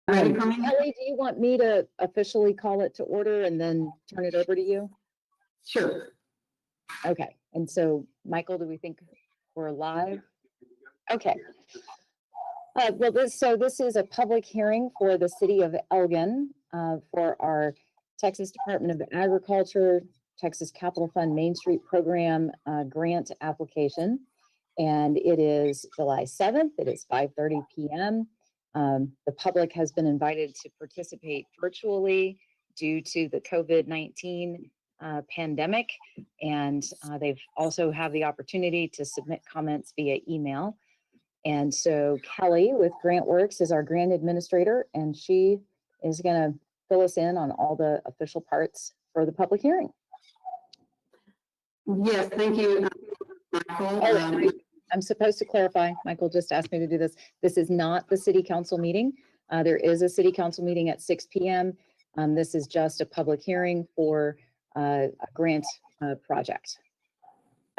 Ready for me? Kelly, do you want me to officially call it to order and then turn it over to you? Sure. Okay, and so Michael, do we think we're live? Okay. Well, this is a public hearing for the city of Elgin for our Texas Department of Agriculture, Texas Capital Fund Main Street Program grant application. And it is July 7th. It is 5:30 p.m. The public has been invited to participate virtually due to the COVID-19 pandemic. And they've also have the opportunity to submit comments via email. And so Kelly with GrantWorks is our grant administrator, and she is going to fill us in on all the official parts for the public hearing. Yes, thank you, Michael. Oh, I'm supposed to clarify, Michael just asked me to do this. This is not the city council meeting. There is a city council meeting at 6 p.m. This is just a public hearing for a grant project.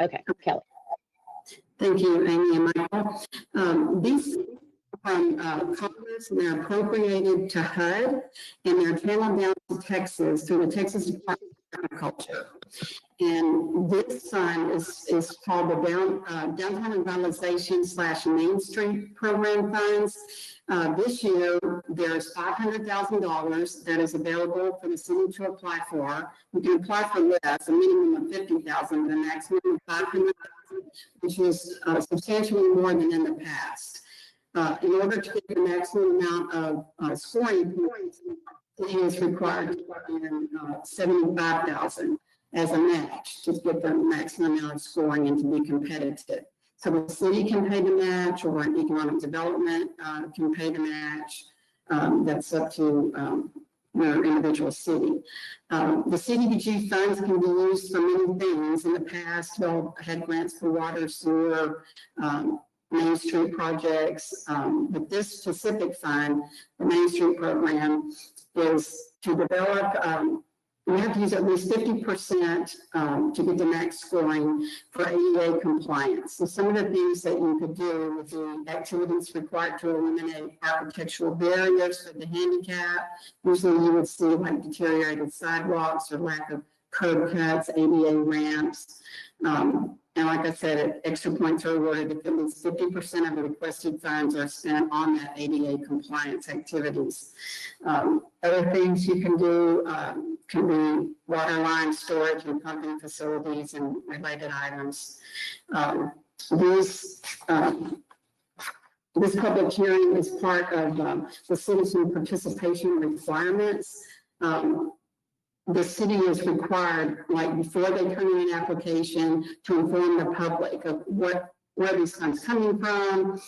Okay, Kelly. Thank you, Amy and Michael. These from Congress, and they're appropriated to HUD, and they're channeled down to Texas through the Texas Department of Agriculture. And this fund is called the Downtown Revitalization / Main Street Program Funds. This year, there's $500,000 that is available for the city to apply for. You can apply for less, a minimum of $50,000, but a maximum of $500,000, which is substantially more than in the past. In order to get the maximum amount of scoring points, it is required to put in $75,000 as a match to get the maximum amount of scoring and to be competitive. So the city can pay the match, or an economic development can pay the match. That's up to your individual city. The CDBG funds can be used for many things. In the past, we've had grants for water, sewer, Main Street projects. But this specific fund, the Main Street program, is to develop, you have to use at least 50% to get the max scoring for ADA compliance. So some of the things that you could do with the activities required to eliminate architectural barriers for the handicap. Usually you would see like deteriorated sidewalks or lack of curb cuts, ADA ramps. And like I said, extra points are awarded if at least 50% of the requested funds are spent on that ADA compliance activities. Other things you can do can be water line storage and pumping facilities and related items. This public hearing is part of the citizen participation requirements. The city is required, like before they turn in an application, to inform the public of where these funds coming from.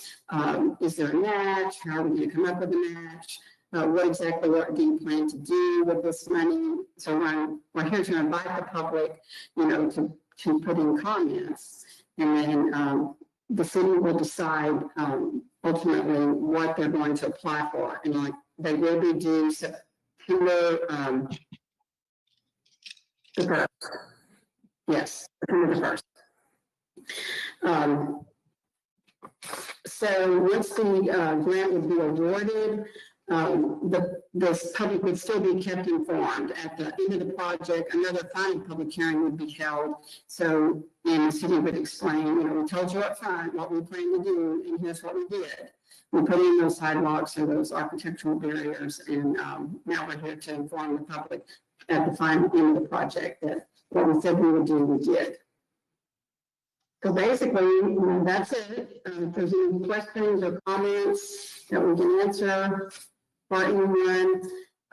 Is there a match? How are we going to come up with a match? What do you plan to do with this money? So we're here to invite the public, to put in comments, and then the city will decide ultimately what they're going to apply for. And like they will be due September. The first. Yes, September the 1st. So once the grant would be awarded, this public would still be kept informed. At the end of the project, another final public hearing would be held. So, and the city would explain, we told you up front what we plan to do, and here's what we did. We put in those sidewalks or those architectural barriers, and now we're here to inform the public at the final end of the project that what we said we would do, we did. So basically, that's it. If there's any questions or comments that we can answer for anyone,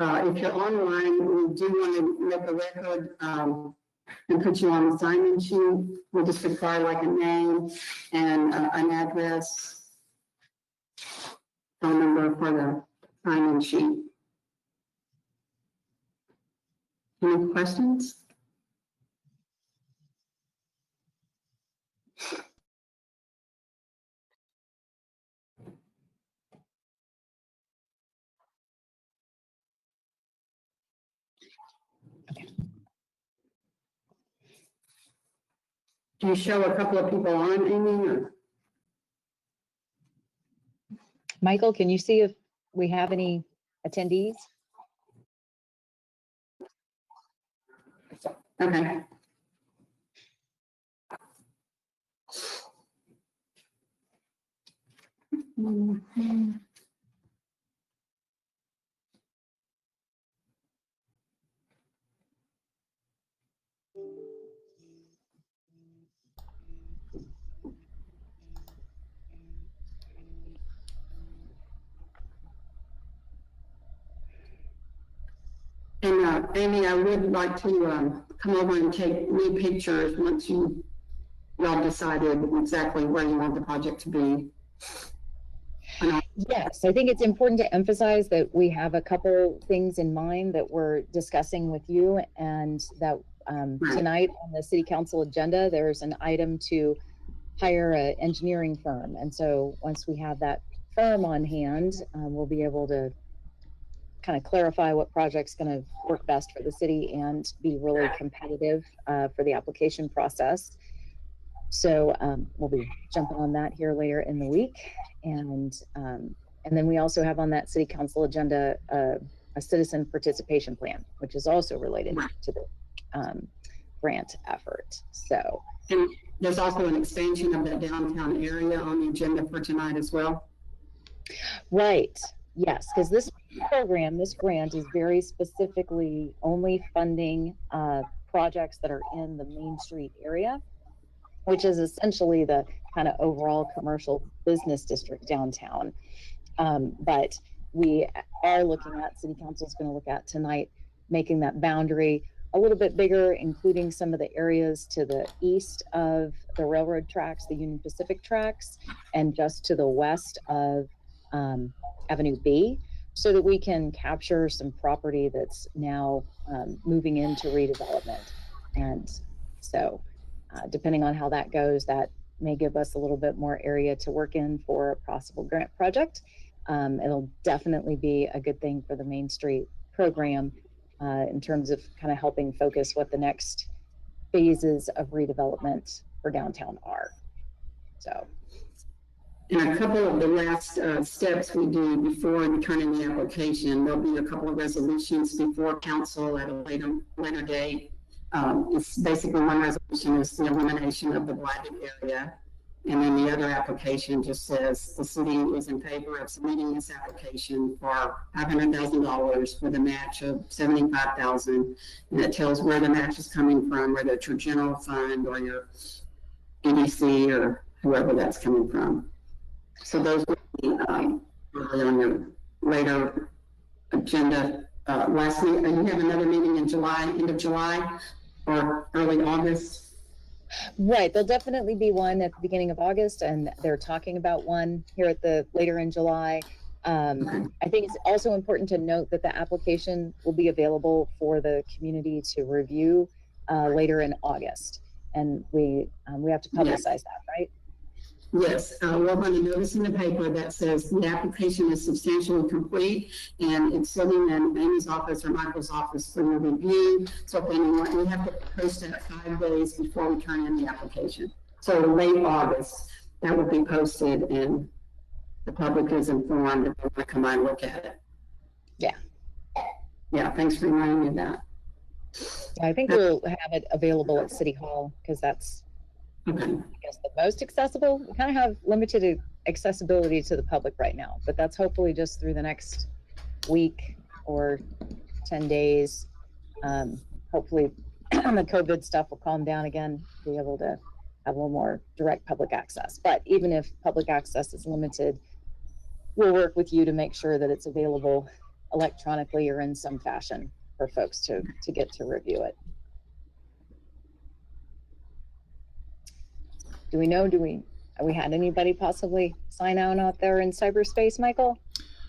if you're online, we do want to make a record and put you on the sign-in sheet. We'll just require like a name and an address, phone number for the sign-in sheet. Any questions? Do you show a couple of people on, Amy? Or? Michael, can you see if we have any attendees. Okay. Mhm. And Amy, I would like to come over and take new pictures once y'all decided exactly where you want the project to be. Yes, I think it's important to emphasize that we have a couple things in mind that we're discussing with you, and that tonight on the city council agenda, there's an item to hire an engineering firm. And so once we have that firm on hand, we'll be able to kind of clarify what project's going to work best for the city and be really competitive for the application process. So we'll be jumping on that here later in the week. And then we also have on that city council agenda a citizen participation plan, which is also related to the grant effort. So, and there's also an expansion of that downtown area on the agenda for tonight as well. Right. Yes, because this program, this grant is very specifically only funding projects that are in the Main Street area, which is essentially the kind of overall commercial business district downtown. But we are looking at, city council is going to look at tonight, making that boundary a little bit bigger, including some of the areas to the east of the railroad tracks, the Union Pacific tracks, and just to the west of Avenue B, so that we can capture some property that's now moving into redevelopment. And so depending on how that goes, that may give us a little bit more area to work in for a possible grant project. It'll definitely be a good thing for the Main Street program in terms of kind of helping focus what the next phases of redevelopment for downtown are. So. And a couple of the last steps we do before we turn in the application, there'll be a couple of resolutions before council at a later date. It's basically one resolution is the elimination of the blighted area. And then the other application just says the city is in favor of submitting this application for $500,000 with a match of $75,000. And it tells where the match is coming from, whether it's your general fund or your EDC or whoever that's coming from. So those will be really on the later agenda. Lastly, you have another meeting in July, end of July or early August? Right, there'll definitely be one at the beginning of August, and they're talking about one here at the later in July. I think it's also important to note that the application will be available for the community to review later in August, and we have to publicize that, right? Yes, we'll run a notice in the paper that says the application is substantially complete and it's sitting in Amy's office or Michael's office for your review. So if anyone, we have to post it 5 days before we turn in the application. So late August, that will be posted and the public is informed if they want to come by and look at it. Yeah. Yeah, thanks for reminding me of that. Yeah, I think we'll have it available at City Hall because that's I guess the most accessible. We kind of have limited accessibility to the public right now, but that's hopefully just through the next week or 10 days. Hopefully the COVID stuff will calm down again, be able to have a little more direct public access. But even if public access is limited, we'll work with you to make sure that it's available electronically or in some fashion for folks to get to review it. Do we know, have we had anybody possibly sign out there in cyberspace, Michael?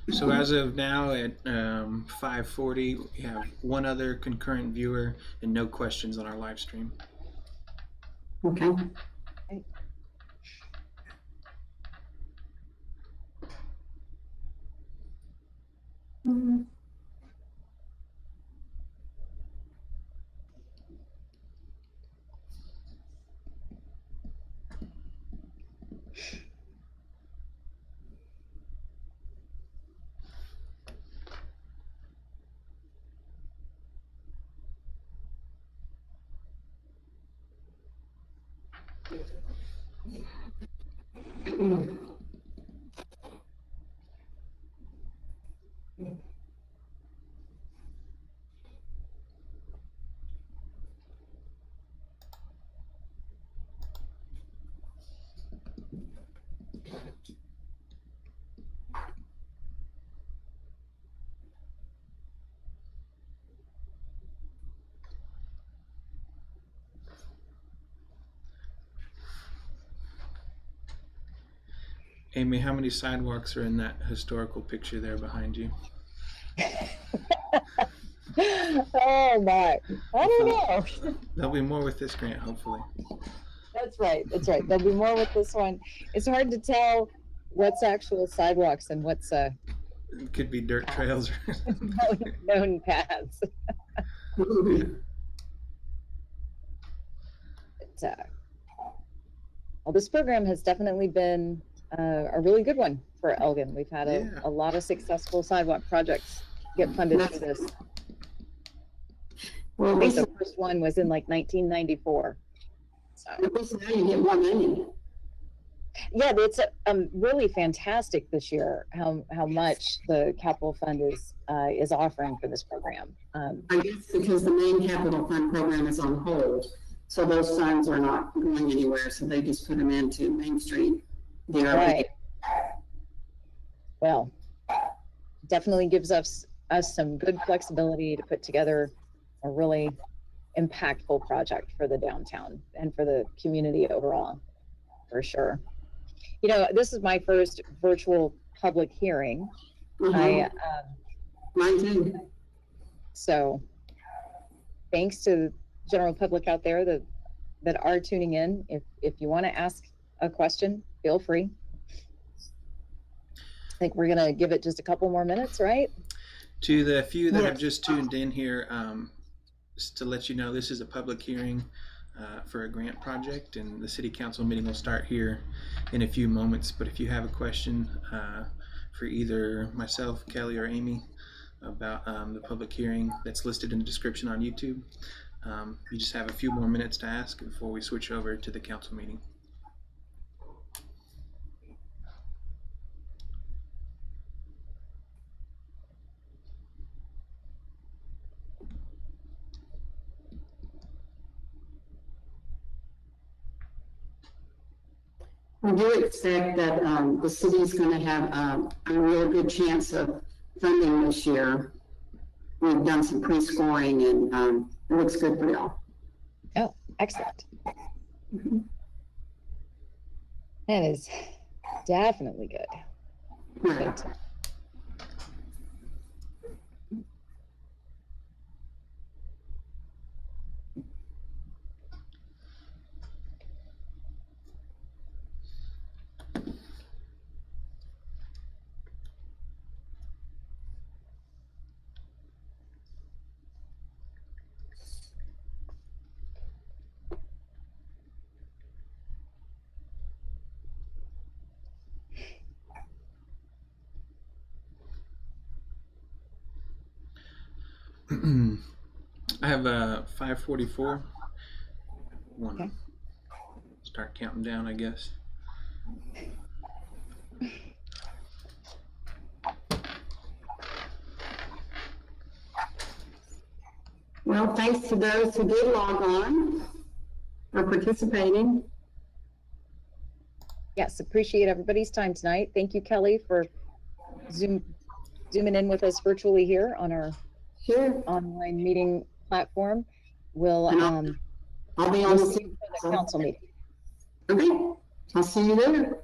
So as of now at 5:40, we have one other concurrent viewer and no questions on our live stream. Okay. Mm-hmm. Amy, how many sidewalks are in that historical picture there behind you? Oh my, I don't know. There'll be more with this grant, hopefully. That's right. That's right. There'll be more with this one. It's hard to tell what's actual sidewalks and what's It could be dirt trails. known paths. But, well, this program has definitely been a really good one for Elgin. We've had a lot of successful sidewalk projects get funded through this. Well, I think the first one was in like 1994. So. At least now you get more money. Yeah, it's really fantastic this year how much the capital fund is offering for this program. I guess because the main capital fund program is on hold, so those funds are not going anywhere. So they just put them into Main Street. Right. Well, definitely gives us some good flexibility to put together a really impactful project for the downtown and for the community overall, for sure. You know, this is my first virtual public hearing. Mine too. So thanks to the general public out there that are tuning in. If you want to ask a question, feel free. I think we're going to give it just a couple more minutes, right? To the few that have just tuned in here, just to let you know, this is a public hearing for a grant project, and the city council meeting will start here in a few moments. But if you have a question for either myself, Kelly, or Amy about the public hearing that's listed in the description on YouTube, you just have a few more minutes to ask before we switch over to the council meeting. We do expect that the city's going to have a real good chance of funding this year. We've done some pre-scoring and it looks good for y'all. Oh, excellent. That is definitely good. Right. I have 5:44. Okay. Start counting down, I guess. Well, thanks to those who did log on for participating. Yes, appreciate everybody's time tonight. Thank you, Kelly, for zooming in with us virtually here on our online meeting platform. We'll I'll be on the council meeting. Okay, I'll see you there.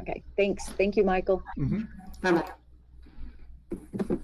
Okay, thanks. Thank you, Michael. Mm-hmm. Bye-bye.